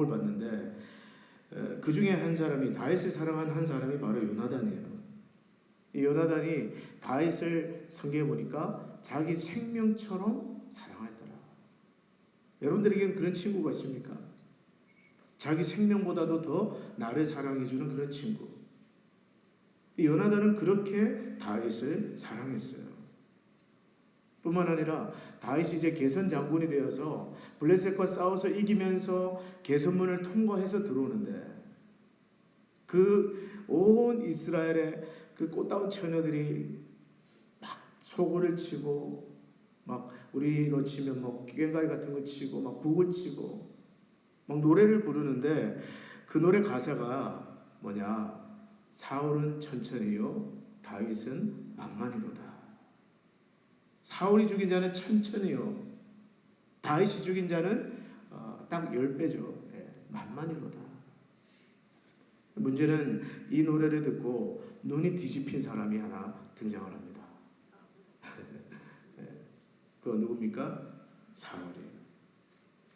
을 봤는데 그 중에 한 사람이 다윗을 사랑한 한 사람이 바로 요나단이에요. 이 요나단이 다윗을 성경에 보니까 자기 생명처럼 사랑했더라. 여러분들에게는 그런 친구가 있습니까? 자기 생명보다도 더 나를 사랑해주는 그런 친구. 이 요나단은 그렇게 다윗을 사랑했어요. 뿐만 아니라 다윗이 이제 게선 장군이 되어서 블레셋과 싸워서 이기면서 게선문을 통과해서 들어오는데 그 온 이스라엘의 그 꽃다운 처녀들이 막 소고를 치고 막 우리로 치면 뭐 꽹과리 같은 거 치고 막 북을 치고 막 노래를 부르는데 그 노래 가사가 뭐냐? 사울은 천천히요, 다윗은 만만히로다. 사울이 죽인 자는 천천히요, 다윗이 죽인 자는 딱 10배죠. 만만히로다. 문제는 이 노래를 듣고 눈이 뒤집힌 사람이 하나 등장을 합니다. 그거 누굽니까? 사울이에요.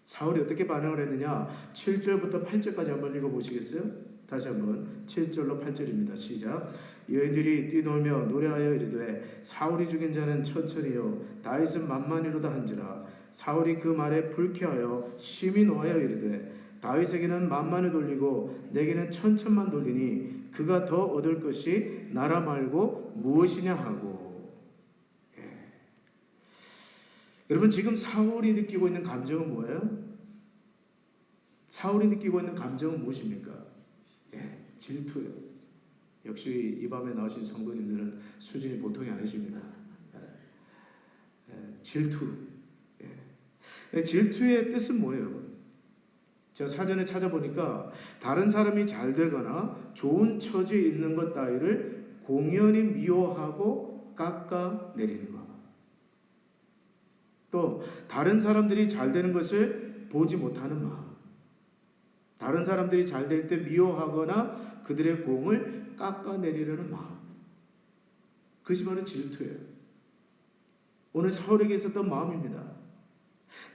사울이 어떻게 반응을 했느냐? 7절부터 8절까지 한번 읽어보시겠어요? 다시 한번 7절로 8절입니다. 시작. 여인들이 뛰놀며 노래하여 이르되 사울이 죽인 자는 천천히요 다윗은 만만히로다 한지라. 사울이 그 말에 불쾌하여 심히 노하여 이르되 다윗에게는 만만을 돌리고 내게는 천천만 돌리니 그가 더 얻을 것이 나라 말고 무엇이냐 하고. 여러분, 지금 사울이 느끼고 있는 감정은 뭐예요? 사울이 느끼고 있는 감정은 무엇입니까? 질투예요. 역시 이 밤에 나오신 성도님들은 수준이 보통이 아니십니다. 질투. 질투의 뜻은 뭐예요? 제가 사전에 찾아보니까 다른 사람이 잘 되거나 좋은 처지에 있는 것 따위를 공연히 미워하고 깎아내리는 것. 또 다른 사람들이 잘 되는 것을 보지 못하는 마음. 다른 사람들이 잘 될 때 미워하거나 그들의 공을 깎아내리려는 마음. 그것이 바로 질투예요. 오늘 사울에게 있었던 마음입니다.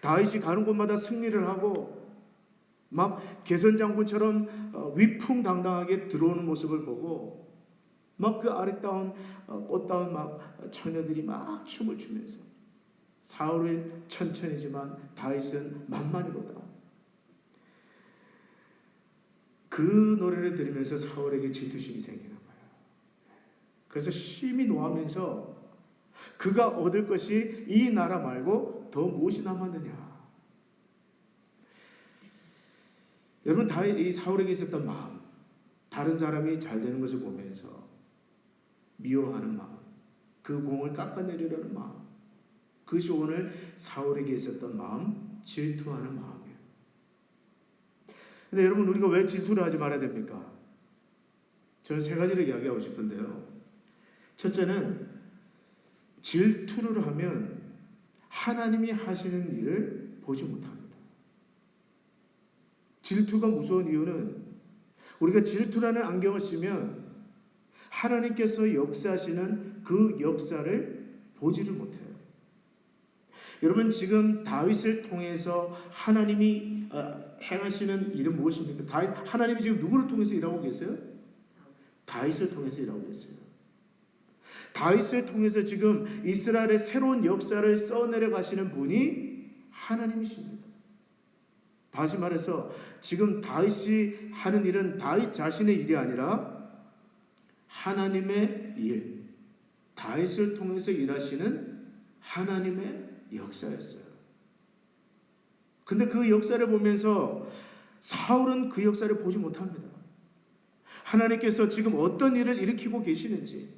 다윗이 가는 곳마다 승리를 하고 막 개선장군처럼 위풍당당하게 들어오는 모습을 보고 막 그 아리따운 꽃다운 막 처녀들이 막 춤을 추면서 사울은 천천히지만 다윗은 만만히로다. 그 노래를 들으면서 사울에게 질투심이 생기는 거예요. 그래서 심히 노하면서 그가 얻을 것이 이 나라 말고 더 무엇이 남았느냐. 여러분, 이 사울에게 있었던 마음, 다른 사람이 잘 되는 것을 보면서 미워하는 마음, 그 공을 깎아내리려는 마음, 그것이 오늘 사울에게 있었던 마음, 질투하는 마음이에요. 근데 여러분, 우리가 왜 질투를 하지 말아야 됩니까? 저는 3가지를 이야기하고 싶은데요. 첫째는 질투를 하면 하나님이 하시는 일을 보지 못합니다. 질투가 무서운 이유는 우리가 질투라는 안경을 쓰면 하나님께서 역사하시는 그 역사를 보지를 못해요. 여러분, 지금 다윗을 통해서 하나님이 행하시는 일은 무엇입니까? 하나님이 지금 누구를 통해서 일하고 계세요? 다윗을 통해서 일하고 계세요. 다윗을 통해서 지금 이스라엘의 새로운 역사를 써내려 가시는 분이 하나님이십니다. 다시 말해서 지금 다윗이 하는 일은 다윗 자신의 일이 아니라 하나님의 일, 다윗을 통해서 일하시는 하나님의 역사였어요. 근데 그 역사를 보면서 사울은 그 역사를 보지 못합니다. 하나님께서 지금 어떤 일을 일으키고 계시는지,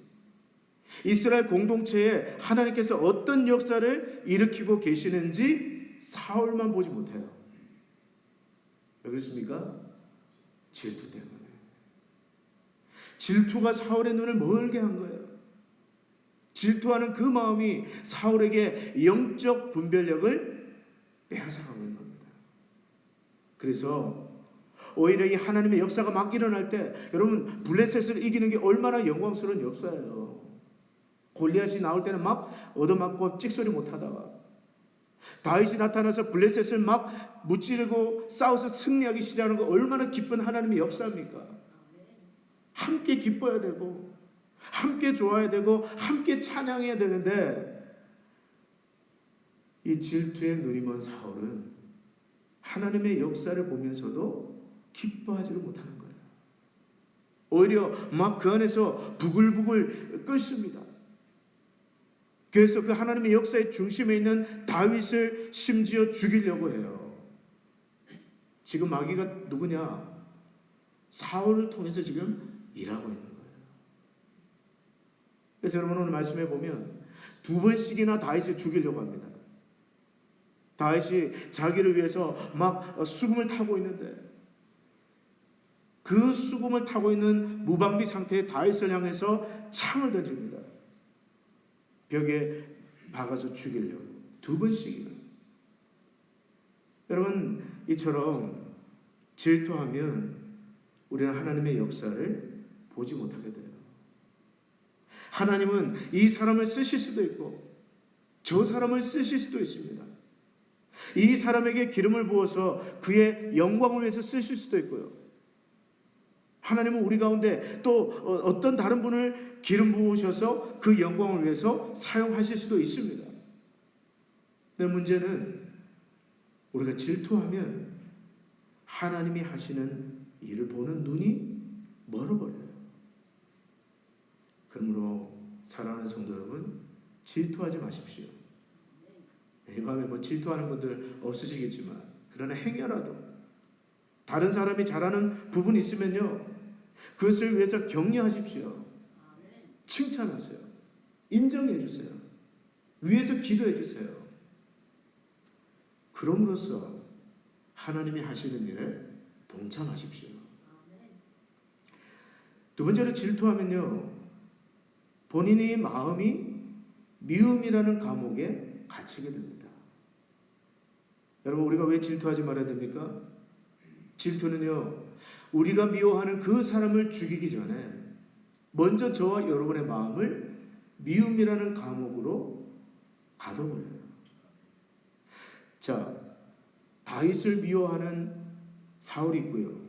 이스라엘 공동체에 하나님께서 어떤 역사를 일으키고 계시는지 사울만 보지 못해요. 왜 그렇습니까? 질투 때문에. 질투가 사울의 눈을 멀게 한 거예요. 질투하는 그 마음이 사울에게 영적 분별력을 빼앗아가고 있는 겁니다. 그래서 오히려 이 하나님의 역사가 막 일어날 때 여러분, 블레셋을 이기는 게 얼마나 영광스러운 역사예요. 골리앗이 나올 때는 막 얻어맞고 찍소리 못하다가 다윗이 나타나서 블레셋을 막 무찌르고 싸워서 승리하기 시작하는 거 얼마나 기쁜 하나님의 역사입니까? 함께 기뻐야 되고 함께 좋아야 되고 함께 찬양해야 되는데 이 질투에 눈이 먼 사울은 하나님의 역사를 보면서도 기뻐하지를 못하는 거예요. 오히려 막 그 안에서 부글부글 끓습니다. 그래서 그 하나님의 역사의 중심에 있는 다윗을 심지어 죽이려고 해요. 지금 마귀가 누구냐? 사울을 통해서 지금 일하고 있는 거예요. 그래서 여러분 오늘 말씀해 보면 2번씩이나 다윗을 죽이려고 합니다. 다윗이 자기를 위해서 막 수금을 타고 있는데 그 수금을 타고 있는 무방비 상태의 다윗을 향해서 창을 던집니다. 벽에 박아서 죽이려고 2번씩이나. 여러분 이처럼 질투하면 우리는 하나님의 역사를 보지 못하게 돼요. 하나님은 이 사람을 쓰실 수도 있고 저 사람을 쓰실 수도 있습니다. 이 사람에게 기름을 부어서 그의 영광을 위해서 쓰실 수도 있고요. 하나님은 우리 가운데 또 어떤 다른 분을 기름 부으셔서 그 영광을 위해서 사용하실 수도 있습니다. 근데 문제는 우리가 질투하면 하나님이 하시는 일을 보는 눈이 멀어버려요. 그러므로 사랑하는 성도 여러분, 질투하지 마십시오. 이 밤에 뭐 질투하는 분들 없으시겠지만 그러나 행여라도 다른 사람이 잘하는 부분이 있으면요 그것을 위해서 격려하십시오. 칭찬하세요. 인정해 주세요. 위해서 기도해 주세요. 그럼으로써 하나님이 하시는 일에 동참하십시오. 두 번째로 질투하면요 본인의 마음이 미움이라는 감옥에 갇히게 됩니다. 여러분 우리가 왜 질투하지 말아야 됩니까? 질투는요 우리가 미워하는 그 사람을 죽이기 전에 먼저 저와 여러분의 마음을 미움이라는 감옥으로 가둬버려요. 자, 다윗을 미워하는 사울이 있고요.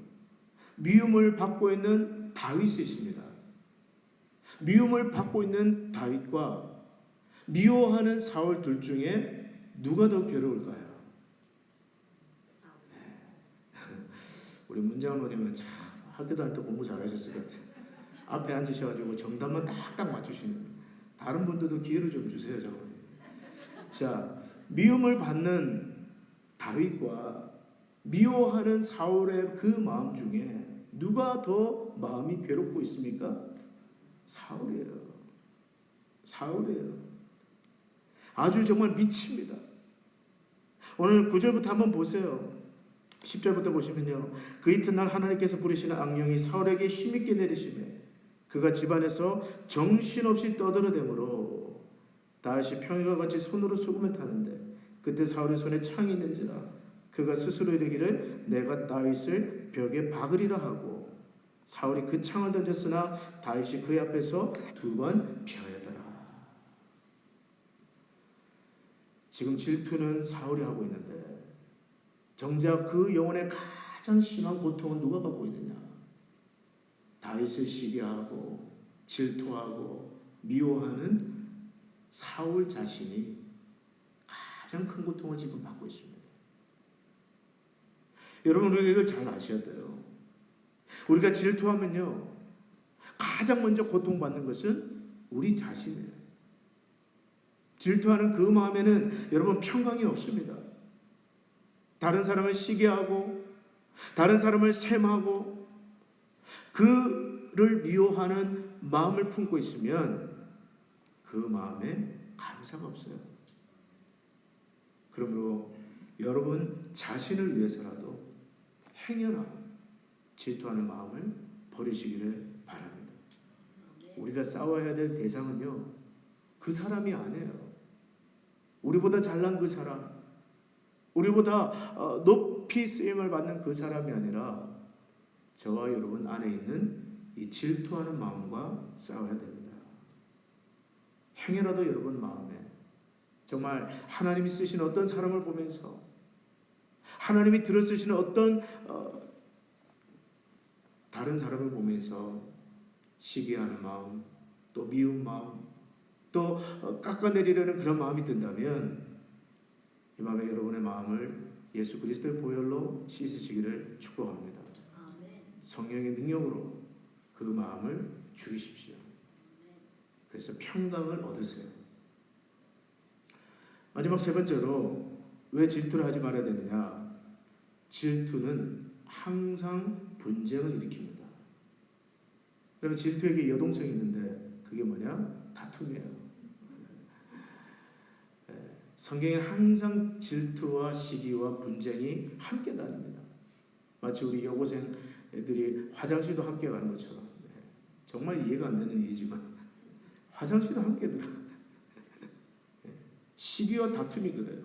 미움을 받고 있는 다윗이 있습니다. 미움을 받고 있는 다윗과 미워하는 사울 둘 중에 누가 더 괴로울까요? 우리 문장로님은 참 학교 다닐 때 공부 잘하셨을 것 같아요. 앞에 앉으셔가지고 정답만 딱딱 맞추시는. 다른 분들도 기회를 좀 주세요. 장로님. 자, 미움을 받는 다윗과 미워하는 사울의 그 마음 중에 누가 더 마음이 괴롭고 있습니까? 사울이에요. 사울이에요. 아주 정말 미칩니다. 오늘 9절부터 한번 보세요. 10절부터 보시면요. 그 이튿날 하나님께서 부르시는 악령이 사울에게 힘있게 내리시매 그가 집안에서 정신없이 떠들어대므로 다윗이 평일과 같이 손으로 수금을 타는데 그때 사울의 손에 창이 있는지라 그가 스스로 이르기를 내가 다윗을 벽에 박으리라 하고 사울이 그 창을 던졌으나 다윗이 그의 앞에서 2번 피하였더라. 지금 질투는 사울이 하고 있는데 정작 그 영혼의 가장 심한 고통은 누가 받고 있느냐? 다윗을 시기하고 질투하고 미워하는 사울 자신이 가장 큰 고통을 지금 받고 있습니다. 여러분 우리가 이걸 잘 아셔야 돼요. 우리가 질투하면요 가장 먼저 고통받는 것은 우리 자신이에요. 질투하는 그 마음에는 여러분 평강이 없습니다. 다른 사람을 시기하고 다른 사람을 셈하고 그를 미워하는 마음을 품고 있으면 그 마음에 감사가 없어요. 그러므로 여러분 자신을 위해서라도 행여나 질투하는 마음을 버리시기를 바랍니다. 우리가 싸워야 될 대상은요 그 사람이 아니에요. 우리보다 잘난 그 사람, 우리보다 높이 쓰임을 받는 그 사람이 아니라 저와 여러분 안에 있는 이 질투하는 마음과 싸워야 됩니다. 행여라도 여러분 마음에 정말 하나님이 쓰시는 어떤 사람을 보면서 하나님이 들어 쓰시는 어떤 다른 사람을 보면서 시기하는 마음, 또 미운 마음, 또 깎아내리려는 그런 마음이 든다면 이 밤에 여러분의 마음을 예수 그리스도의 보혈로 씻으시기를 축복합니다. 성령의 능력으로 그 마음을 죽이십시오. 그래서 평강을 얻으세요. 마지막 세 번째로 왜 질투를 하지 말아야 되느냐? 질투는 항상 분쟁을 일으킵니다. 여러분, 질투에게 여동성이 있는데 그게 뭐냐? 다툼이에요. 성경에 항상 질투와 시기와 분쟁이 함께 다닙니다. 마치 우리 여고생 애들이 화장실도 함께 가는 것처럼. 정말 이해가 안 되는 일이지만 화장실도 함께 들어. 시기와 다툼이 그래요.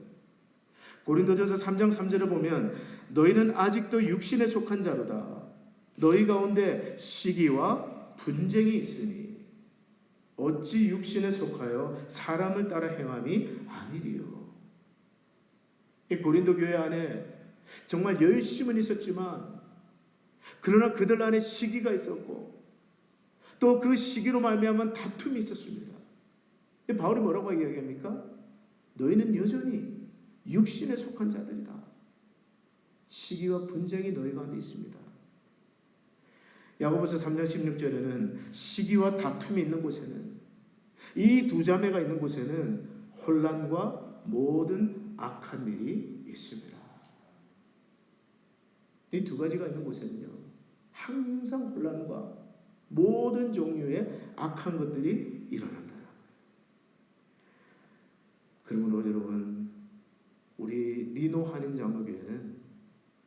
고린도전서 3장 3절을 보면 너희는 아직도 육신에 속한 자로다. 너희 가운데 시기와 분쟁이 있으니 어찌 육신에 속하여 사람을 따라 행함이 아니리요. 이 고린도 교회 안에 정말 열심은 있었지만 그러나 그들 안에 시기가 있었고 또 그 시기로 말미암은 다툼이 있었습니다. 바울이 뭐라고 이야기합니까? 너희는 여전히 육신에 속한 자들이다. 시기와 분쟁이 너희 가운데 있습니다. 야고보서 3장 16절에는 시기와 다툼이 있는 곳에는, 이 두 자매가 있는 곳에는 혼란과 모든 악한 일이 있습니다. 이 두 가지가 있는 곳에는요, 항상 혼란과 모든 종류의 악한 것들이 일어난다. 그러므로 여러분, 우리 리노 한인 장로교회는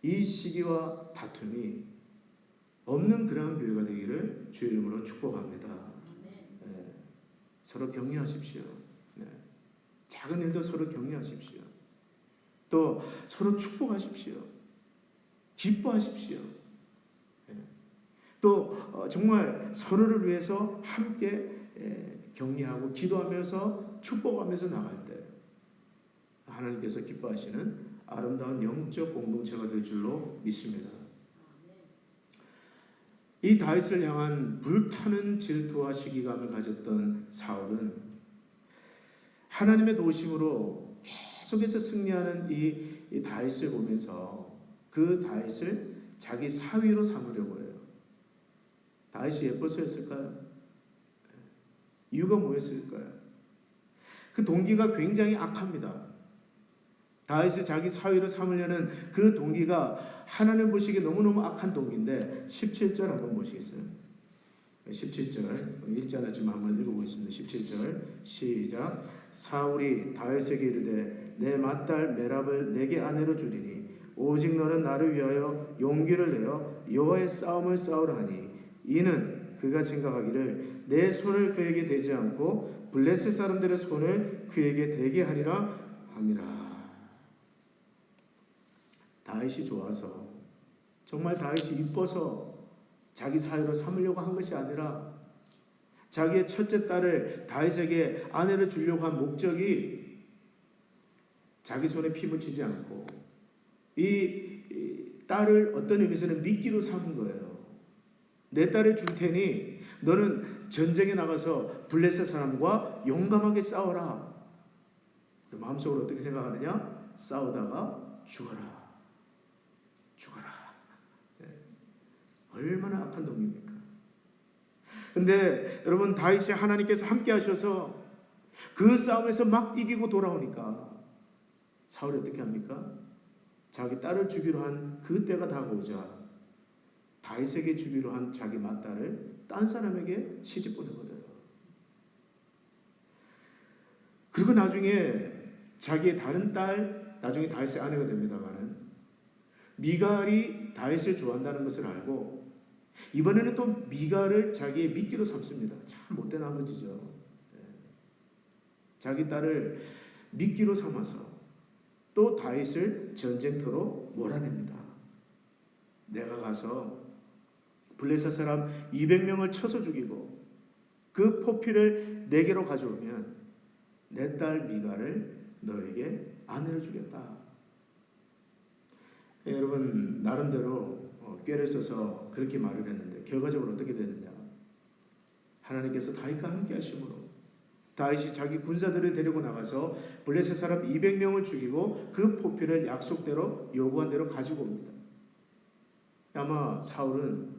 이 시기와 다툼이 없는 그러한 교회가 되기를 주의 이름으로 축복합니다. 네. 서로 격려하십시오. 네. 작은 일도 서로 격려하십시오. 또 서로 축복하십시오. 기뻐하십시오. 네. 또 정말 서로를 위해서 함께 격려하고 기도하면서 축복하면서 나갈 때 하나님께서 기뻐하시는 아름다운 영적 공동체가 될 줄로 믿습니다. 이 다윗을 향한 불타는 질투와 시기감을 가졌던 사울은 하나님의 도우심으로 계속해서 승리하는 이 다윗을 보면서 그 다윗을 자기 사위로 삼으려고 해요. 다윗이 예뻐서였을까요? 이유가 뭐였을까요? 그 동기가 굉장히 악합니다. 다윗을 자기 사위로 삼으려는 그 동기가 하나님 보시기에 너무너무 악한 동기인데 17절 한번 보시겠어요? 17절 읽지 않았지만 한번 읽어보겠습니다. 17절 시작. 사울이 다윗에게 이르되 내 맏딸 메랍을 내게 아내로 주리니 오직 너는 나를 위하여 용기를 내어 여호와의 싸움을 싸우라 하니 이는 그가 생각하기를 내 손을 그에게 대지 않고 블레셋 사람들의 손을 그에게 대게 하리라 함이라. 다윗이 좋아서, 정말 다윗이 이뻐서 자기 사위로 삼으려고 한 것이 아니라 자기의 첫째 딸을 다윗에게 아내로 주려고 한 목적이 자기 손에 피 묻히지 않고 이 딸을 어떤 의미에서는 미끼로 삼은 거예요. 내 딸을 줄 테니 너는 전쟁에 나가서 블레셋 사람과 용감하게 싸워라. 마음속으로 어떻게 생각하느냐? 싸우다가 죽어라. 죽어라. 네. 얼마나 악한 놈입니까? 근데 여러분, 다윗이 하나님께서 함께 하셔서 그 싸움에서 막 이기고 돌아오니까 사울이 어떻게 합니까? 자기 딸을 주기로 한 그 때가 다가오자 다윗에게 주기로 한 자기 맏딸을 딴 사람에게 시집 보내버려요. 그리고 나중에 자기의 다른 딸, 나중에 다윗의 아내가 됩니다만은 미갈이 다윗을 좋아한다는 것을 알고 이번에는 또 미갈을 자기의 미끼로 삼습니다. 참 못된 아버지죠. 자기 딸을 미끼로 삼아서 또 다윗을 전쟁터로 몰아냅니다. 내가 가서 블레셋 사람 200명을 쳐서 죽이고 그 포피를 내게로 가져오면 내 딸 미갈을 너에게 아내를 주겠다. 여러분 나름대로 꾀를 써서 그렇게 말을 했는데 결과적으로 어떻게 되느냐? 하나님께서 다윗과 함께 하심으로 다윗이 자기 군사들을 데리고 나가서 블레셋 사람 200명을 죽이고 그 포피를 약속대로 요구한 대로 가지고 옵니다. 아마 사울은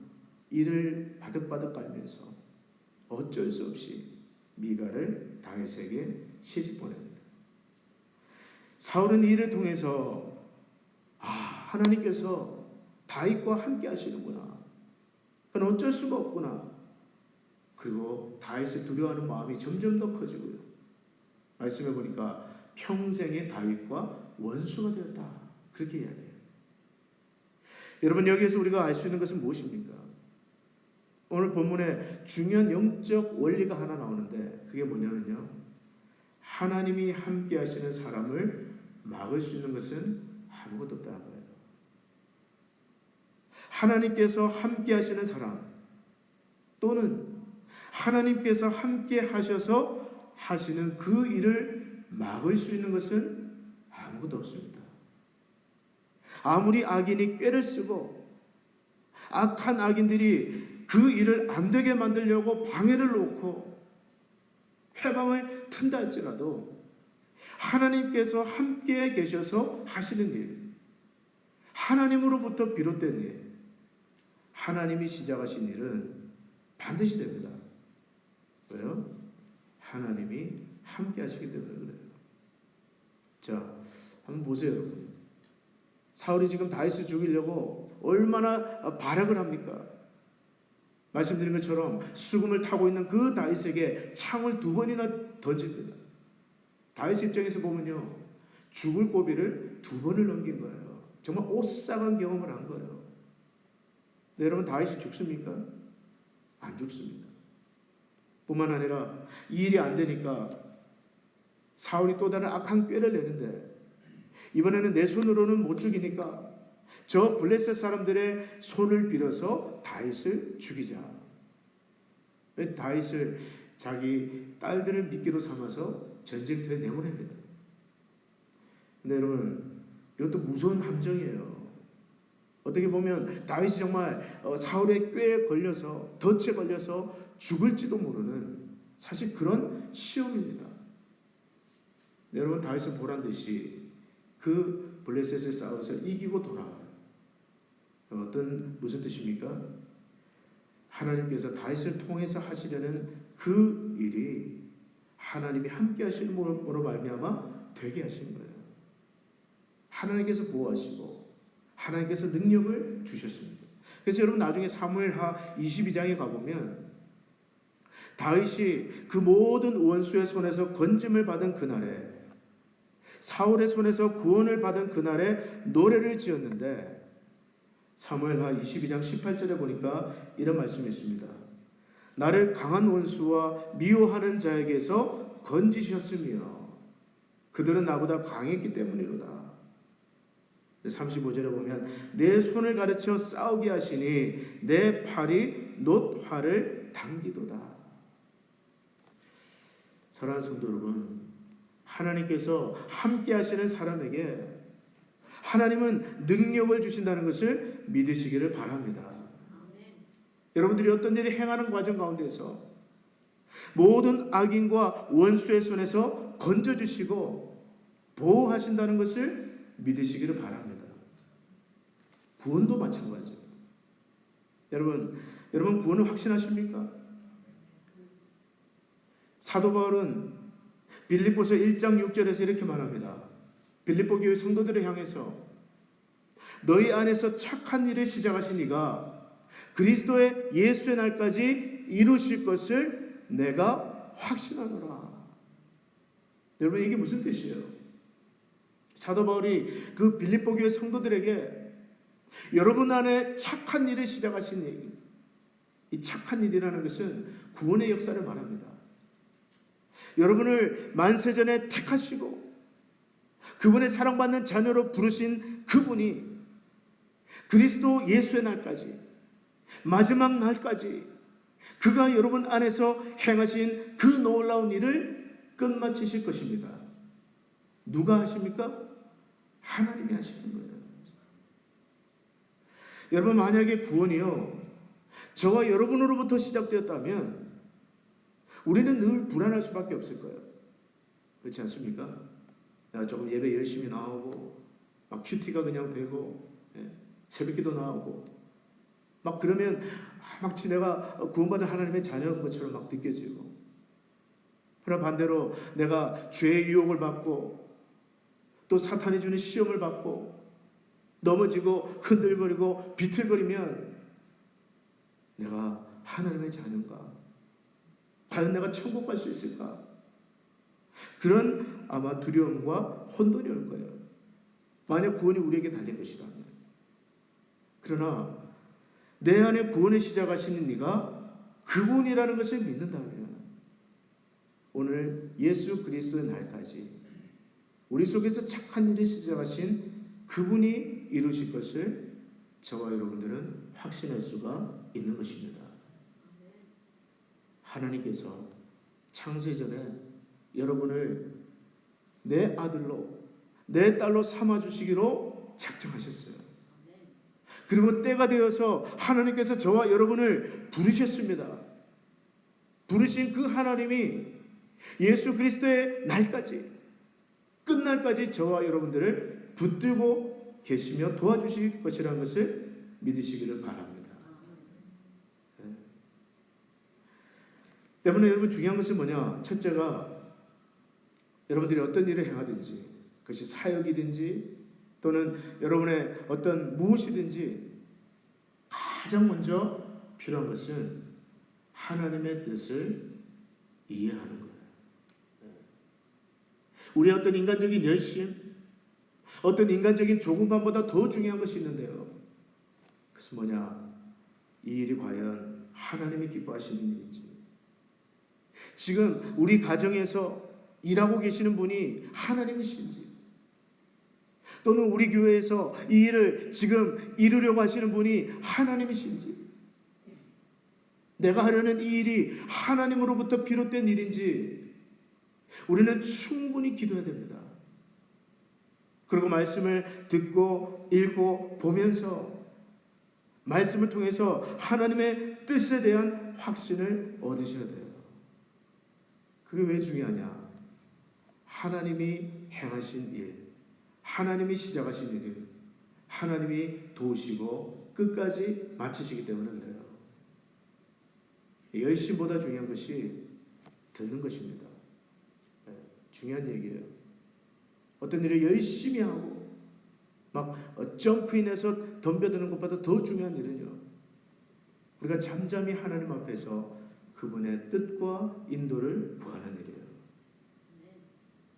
이를 바득바득 깔면서 어쩔 수 없이 미갈을 다윗에게 시집 보냅니다. 사울은 이 일을 통해서 하나님께서 다윗과 함께 하시는구나. 그건 어쩔 수가 없구나. 그리고 다윗을 두려워하는 마음이 점점 더 커지고요. 말씀해 보니까 평생의 다윗과 원수가 되었다. 그렇게 이야기해요. 여러분 여기에서 우리가 알 수 있는 것은 무엇입니까? 오늘 본문에 중요한 영적 원리가 하나 나오는데 그게 뭐냐면요. 하나님이 함께 하시는 사람을 막을 수 있는 것은 아무것도 없다는 거예요. 하나님께서 함께 하시는 사람 또는 하나님께서 함께 하셔서 하시는 그 일을 막을 수 있는 것은 아무것도 없습니다. 아무리 악인이 꾀를 쓰고 악한 악인들이 그 일을 안 되게 만들려고 방해를 놓고 회방을 튼다 할지라도 하나님께서 함께 계셔서 하시는 일, 하나님으로부터 비롯된 일, 하나님이 시작하신 일은 반드시 됩니다. 왜요? 하나님이 함께 하시기 때문에 그래요. 자, 한번 보세요, 여러분. 사울이 지금 다윗을 죽이려고 얼마나 발악을 합니까? 말씀드린 것처럼 수금을 타고 있는 그 다윗에게 창을 2번이나 던집니다. 다윗 입장에서 보면요, 죽을 고비를 2번을 넘긴 거예요. 정말 오싹한 경험을 한 거예요. 네, 여러분 다윗이 죽습니까? 안 죽습니다. 뿐만 아니라 이 일이 안 되니까 사울이 또 다른 악한 꾀를 내는데 이번에는 내 손으로는 못 죽이니까 저 블레셋 사람들의 손을 빌어서 다윗을 죽이자. 다윗을 자기 딸들을 미끼로 삼아서 전쟁터에 내보냅니다. 근데 여러분 이것도 무서운 함정이에요. 어떻게 보면 다윗이 정말 사울의 꾀에 걸려서 덫에 걸려서 죽을지도 모르는 사실 그런 시험입니다. 여러분 다윗은 보란듯이 그 블레셋을 싸워서 이기고 돌아와요. 무슨 뜻입니까? 하나님께서 다윗을 통해서 하시려는 그 일이 하나님이 함께 하시는 으로 말미암아 되게 하신 거예요. 하나님께서 보호하시고 하나님께서 능력을 주셨습니다. 그래서 여러분 나중에 사무엘하 22장에 가보면 다윗이 그 모든 원수의 손에서 건짐을 받은 그날에 사울의 손에서 구원을 받은 그날에 노래를 지었는데 사무엘하 22장 18절에 보니까 이런 말씀이 있습니다. 나를 강한 원수와 미워하는 자에게서 건지셨으며 그들은 나보다 강했기 때문이로다. 35절에 보면 내 손을 가르쳐 싸우게 하시니 내 팔이 놋화를 당기도다. 사랑하는 성도 여러분, 하나님께서 함께 하시는 사람에게 하나님은 능력을 주신다는 것을 믿으시기를 바랍니다. 여러분들이 어떤 일을 행하는 과정 가운데서 모든 악인과 원수의 손에서 건져주시고 보호하신다는 것을 믿으시기를 바랍니다. 구원도 마찬가지예요. 여러분 구원을 확신하십니까? 사도 바울은 빌립보서 1장 6절에서 이렇게 말합니다. 빌립보 교회 성도들을 향해서 너희 안에서 착한 일을 시작하신 이가 그리스도의 예수의 날까지 이루실 것을 내가 확신하노라. 여러분 이게 무슨 뜻이에요? 사도 바울이 그 빌립보 교회 성도들에게 여러분 안에 착한 일을 시작하신 이 착한 일이라는 것은 구원의 역사를 말합니다. 여러분을 만세전에 택하시고 그분의 사랑받는 자녀로 부르신 그분이 그리스도 예수의 날까지 마지막 날까지 그가 여러분 안에서 행하신 그 놀라운 일을 끝마치실 것입니다. 누가 하십니까? 하나님이 하시는 거예요. 여러분, 만약에 구원이요, 저와 여러분으로부터 시작되었다면 우리는 늘 불안할 수밖에 없을 거예요. 그렇지 않습니까? 내가 조금 예배 열심히 나오고 막 큐티가 그냥 되고 새벽기도 나오고 막 그러면 마치 내가 구원받은 하나님의 자녀인 것처럼 막 느껴지고, 그러나 반대로 내가 죄의 유혹을 받고 또 사탄이 주는 시험을 받고 넘어지고 흔들거리고 비틀거리면 내가 하나님의 자녀인가? 과연 내가 천국 갈 수 있을까? 그런 아마 두려움과 혼돈이 올 거예요. 만약 구원이 우리에게 달린 것이라면. 그러나 내 안에 구원을 시작하시는 이가 그분이라는 것을 믿는다면 오늘 예수 그리스도의 날까지 우리 속에서 착한 일을 시작하신 그분이 이루실 것을 저와 여러분들은 확신할 수가 있는 것입니다. 하나님께서 창세전에 여러분을 내 아들로 내 딸로 삼아주시기로 작정하셨어요. 그리고 때가 되어서 하나님께서 저와 여러분을 부르셨습니다. 부르신 그 하나님이 예수 그리스도의 날까지, 끝날까지 저와 여러분들을 붙들고 계시며 도와주실 것이라는 것을 믿으시기를 바랍니다. 때문에 여러분, 중요한 것은 뭐냐? 첫째가 여러분들이 어떤 일을 행하든지, 그것이 사역이든지 또는 여러분의 어떤 무엇이든지 가장 먼저 필요한 것은 하나님의 뜻을 이해하는 거예요. 우리의 어떤 인간적인 열심, 어떤 인간적인 조급함보다 더 중요한 것이 있는데요. 그것은 뭐냐? 이 일이 과연 하나님이 기뻐하시는 일인지, 지금 우리 가정에서 일하고 계시는 분이 하나님이신지, 또는 우리 교회에서 이 일을 지금 이루려고 하시는 분이 하나님이신지, 내가 하려는 이 일이 하나님으로부터 비롯된 일인지 우리는 충분히 기도해야 됩니다. 그리고 말씀을 듣고 읽고 보면서 말씀을 통해서 하나님의 뜻에 대한 확신을 얻으셔야 돼요. 그게 왜 중요하냐? 하나님이 행하신 일, 하나님이 시작하신 일을 하나님이 도우시고 끝까지 마치시기 때문에 그래요. 열심보다 중요한 것이 듣는 것입니다. 중요한 얘기예요. 어떤 일을 열심히 하고 막 점프인해서 덤벼드는 것보다 더 중요한 일은요, 우리가 잠잠히 하나님 앞에서 그분의 뜻과 인도를 구하는 일이에요.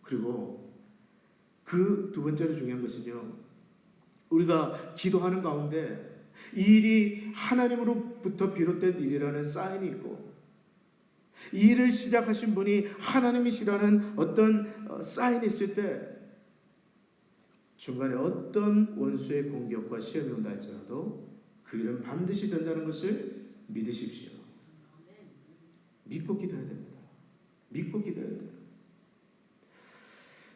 그리고 그 두 번째로 중요한 것은요, 우리가 기도하는 가운데 이 일이 하나님으로부터 비롯된 일이라는 사인이 있고, 이 일을 시작하신 분이 하나님이시라는 어떤 사인이 있을 때 중간에 어떤 원수의 공격과 시험이 온다 할지라도 그 일은 반드시 된다는 것을 믿으십시오. 믿고 기도해야 됩니다. 믿고 기도해야 돼요.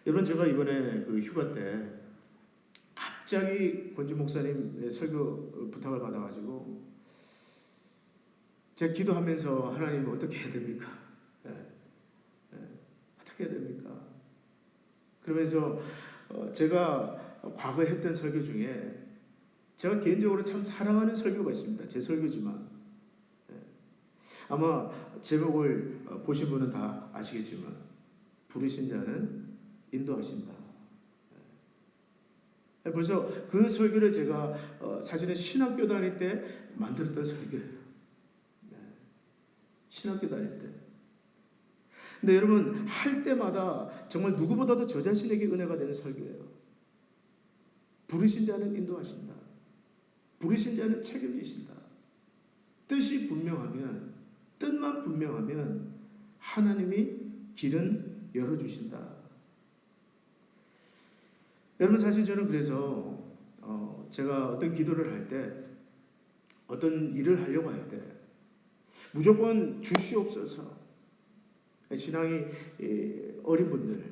여러분, 제가 이번에 그 휴가 때 갑자기 권지 목사님의 설교 부탁을 받아가지고 제가 기도하면서 하나님 어떻게 해야 됩니까? 어떻게 해야 됩니까? 그러면서 제가 과거에 했던 설교 중에 제가 개인적으로 참 사랑하는 설교가 있습니다. 제 설교지만 아마 제목을 보신 분은 다 아시겠지만, 부르신 자는 인도하신다. 벌써 그 설교를 제가 사실은 신학교 다닐 때 만들었던 설교예요. 신학교 다닐 때. 근데 여러분, 할 때마다 정말 누구보다도 저 자신에게 은혜가 되는 설교예요. 부르신 자는 인도하신다. 부르신 자는 책임지신다. 뜻이 분명하면, 뜻만 분명하면 하나님이 길은 열어주신다. 여러분, 사실 저는 그래서 제가 어떤 기도를 할 때, 어떤 일을 하려고 할 때 무조건 주시옵소서, 신앙이 어린 분들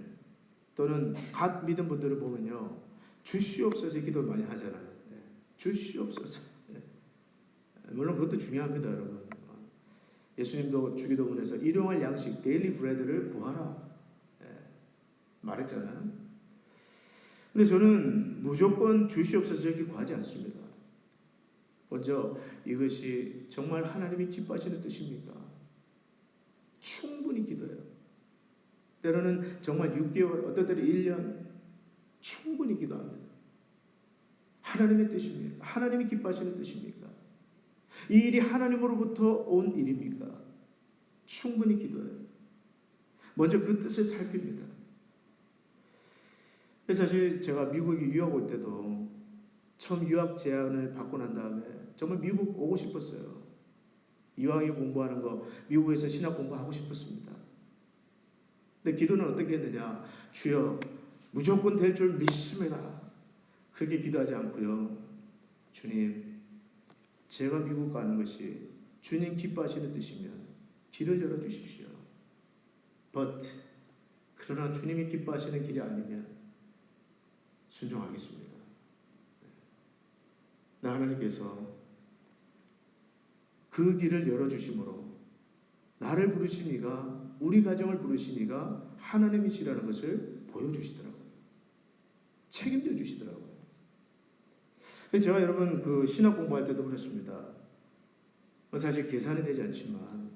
또는 갓 믿은 분들을 보면요, 주시옵소서 기도를 많이 하잖아요. 주시옵소서. 물론 그것도 중요합니다, 여러분. 예수님도 주기도문에서 일용할 양식, 데일리 브레드를 구하라 말했잖아요. 근데 저는 무조건 주시옵소서 이렇게 구하지 않습니다. 먼저 이것이 정말 하나님이 기뻐하시는 뜻입니까? 충분히 기도해요. 때로는 정말 6개월, 어떤 때는 1년 충분히 기도합니다. 하나님의 뜻입니까? 하나님이 기뻐하시는 뜻입니까? 이 일이 하나님으로부터 온 일입니까? 충분히 기도해요. 먼저 그 뜻을 살핍니다. 사실 제가 미국에 유학 올 때도 처음 유학 제안을 받고 난 다음에 정말 미국 오고 싶었어요. 이왕에 공부하는 거 미국에서 신학 공부하고 싶었습니다. 근데 기도는 어떻게 했느냐? 주여 무조건 될 줄 믿습니다. 그렇게 기도하지 않고요. 주님, 제가 미국 가는 것이 주님 기뻐하시는 뜻이면 길을 열어주십시오. 그러나 주님이 기뻐하시는 길이 아니면 순종하겠습니다. 나 하나님께서 그 길을 열어주심으로 나를 부르신 이가, 우리 가정을 부르신 이가 하나님이시라는 것을 보여주시더라고요. 책임져 주시더라고요. 제가 여러분 그 신학 공부할 때도 그렇습니다. 사실 계산이 되지 않지만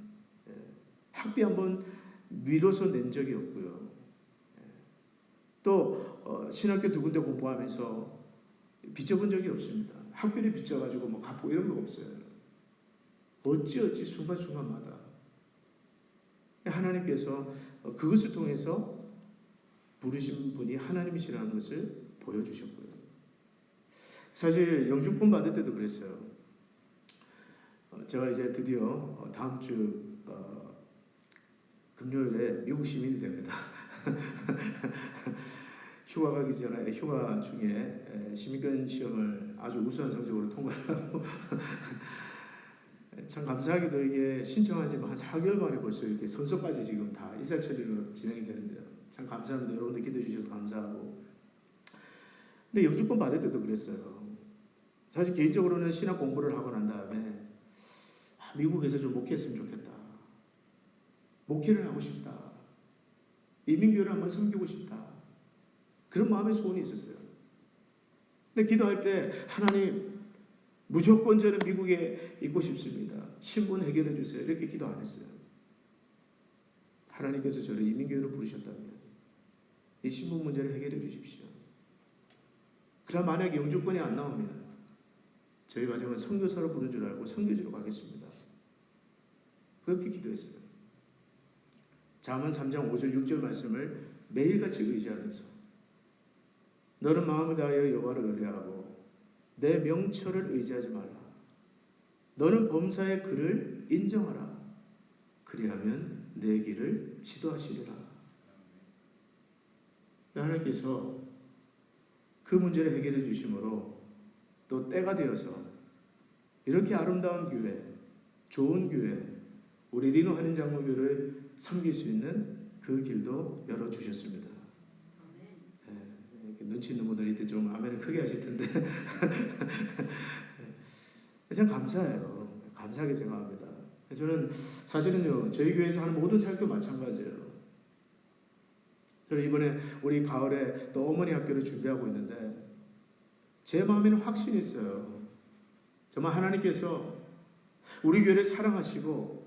학비 한번 미뤄서 낸 적이 없고요. 또 신학교 두 군데 공부하면서 빚져본 적이 없습니다. 학비를 빚져가지고 뭐 갚고 이런 거 없어요. 어찌 순간순간마다 하나님께서 그것을 통해서 부르신 분이 하나님이시라는 것을 보여주셨고요. 사실 영주권 받을 때도 그랬어요. 제가 이제 드디어 다음 주 금요일에 미국 시민이 됩니다. 휴가 가기 전에 휴가 중에 시민권 시험을 아주 우수한 성적으로 통과하고 참 감사하게도 이게 신청한 지 한 4개월 만에 벌써 이렇게 선서까지 지금 다 이사 처리로 진행이 되는데요. 참 감사합니다. 여러분들 기도해 주셔서 감사하고. 근데 영주권 받을 때도 그랬어요. 사실 개인적으로는 신학 공부를 하고 난 다음에 미국에서 좀 목회했으면 좋겠다. 목회를 하고 싶다. 이민교회를 한번 섬기고 싶다. 그런 마음의 소원이 있었어요. 근데 기도할 때 하나님 무조건 저는 미국에 있고 싶습니다. 신분 해결해 주세요. 이렇게 기도 안 했어요. 하나님께서 저를 이민교회로 부르셨다면 이 신분 문제를 해결해 주십시오. 그러나 만약 영주권이 안 나오면 저희 가정은 선교사로 부른 줄 알고 선교지로 가겠습니다. 그렇게 기도했어요. 잠언 3장 5절 6절 말씀을 매일같이 의지하면서 너는 마음을 다하여 여호와를 의뢰하고 내 명철을 의지하지 말라. 너는 범사의 그를 인정하라. 그리하면 내 길을 지도하시리라. 하나님께서 그 문제를 해결해 주심으로 또 때가 되어서 이렇게 아름다운 교회, 좋은 교회, 우리 리노 한인 장로교를 섬길 수 있는 그 길도 열어주셨습니다. 눈치 있는 분들이 이때 좀 아멘을 크게 하실 텐데 저는 감사해요. 감사하게 생각합니다. 저는 사실은요, 저희 교회에서 하는 모든 사역도 마찬가지예요. 저는 이번에 우리 가을에 또 어머니 학교를 준비하고 있는데 제 마음에는 확신이 있어요. 정말 하나님께서 우리 교회를 사랑하시고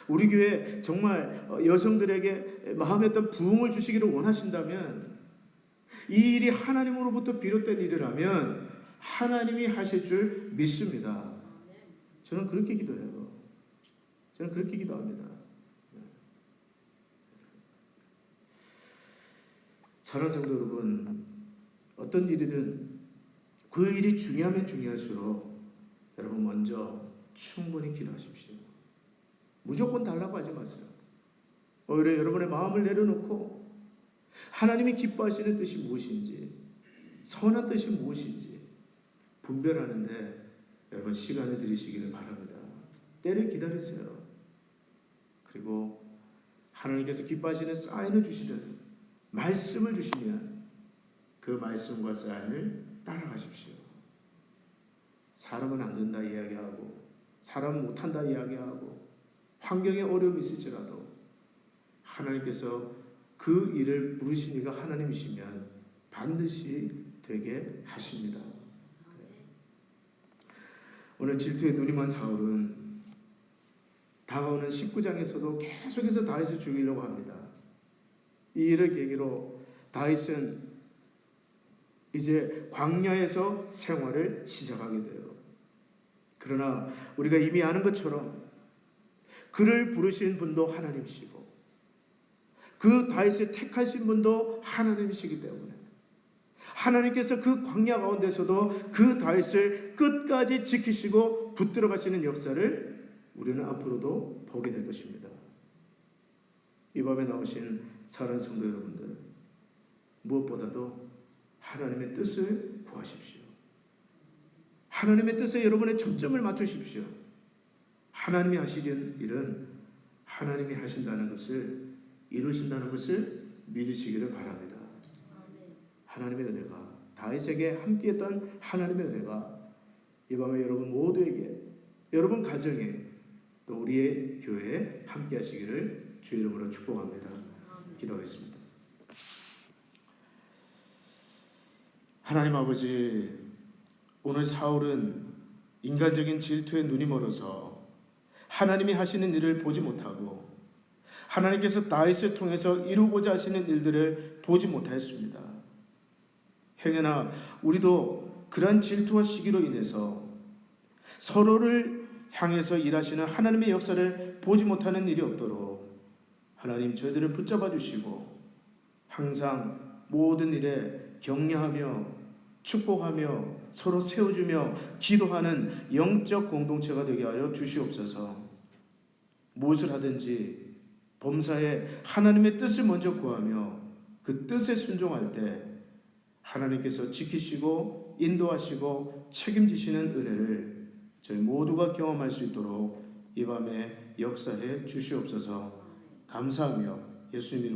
우리 교회 정말 여성들에게 마음에 어떤 부흥을 주시기를 원하신다면 이 일이 하나님으로부터 비롯된 일이라면 하나님이 하실 줄 믿습니다. 저는 그렇게 기도해요. 저는 그렇게 기도합니다. 사랑하는 성도 여러분, 어떤 일이든 그 일이 중요하면 중요할수록 여러분 먼저 충분히 기도하십시오. 무조건 달라고 하지 마세요. 오히려 여러분의 마음을 내려놓고 하나님이 기뻐하시는 뜻이 무엇인지, 선한 뜻이 무엇인지 분별하는데 여러분 시간을 들이시기를 바랍니다. 때를 기다리세요. 그리고 하나님께서 기뻐하시는 사인을 주시든 말씀을 주시면 그 말씀과 사인을 따라가십시오. 사람은 안 된다 이야기하고 사람은 못한다 이야기하고 환경에 어려움이 있을지라도 하나님께서 그 일을 부르신 이가 하나님이시면 반드시 되게 하십니다. 오늘 질투에 눈이 먼 사울은 다가오는 19장에서도 계속해서 다윗을 죽이려고 합니다. 이 일을 계기로 다윗은 이제 광야에서 생활을 시작하게 돼요. 그러나 우리가 이미 아는 것처럼 그를 부르신 분도 하나님이시고 그 다윗을 택하신 분도 하나님이시기 때문에 하나님께서 그 광야 가운데서도 그 다윗을 끝까지 지키시고 붙들어 가시는 역사를 우리는 앞으로도 보게 될 것입니다. 이 밤에 나오신 사랑하는 성도 여러분들, 무엇보다도 하나님의 뜻을 구하십시오. 하나님의 뜻에 여러분의 초점을 맞추십시오. 하나님이 하시는 일은 하나님이 하신다는 것을 이루신다는 것을 믿으시기를 바랍니다. 하나님의 은혜가 다윗에게 함께했던 하나님의 은혜가 이 밤에 여러분 모두에게 여러분 가정에 또 우리의 교회에 함께 하시기를 주의 이름으로 축복합니다. 기도하겠습니다. 하나님 아버지, 오늘 사울은 인간적인 질투에 눈이 멀어서 하나님이 하시는 일을 보지 못하고 하나님께서 다윗을 통해서 이루고자 하시는 일들을 보지 못하였습니다. 행여나 우리도 그러한 질투와 시기로 인해서 서로를 향해서 일하시는 하나님의 역사를 보지 못하는 일이 없도록 하나님 저희들을 붙잡아 주시고 항상 모든 일에 격려하며 축복하며 서로 세워주며 기도하는 영적 공동체가 되게 하여 주시옵소서. 무엇을 하든지 범사에 하나님의 뜻을 먼저 구하며 그 뜻에 순종할 때 하나님께서 지키시고 인도하시고 책임지시는 은혜를 저희 모두가 경험할 수 있도록 이 밤에 역사해 주시옵소서. 감사하며 예수님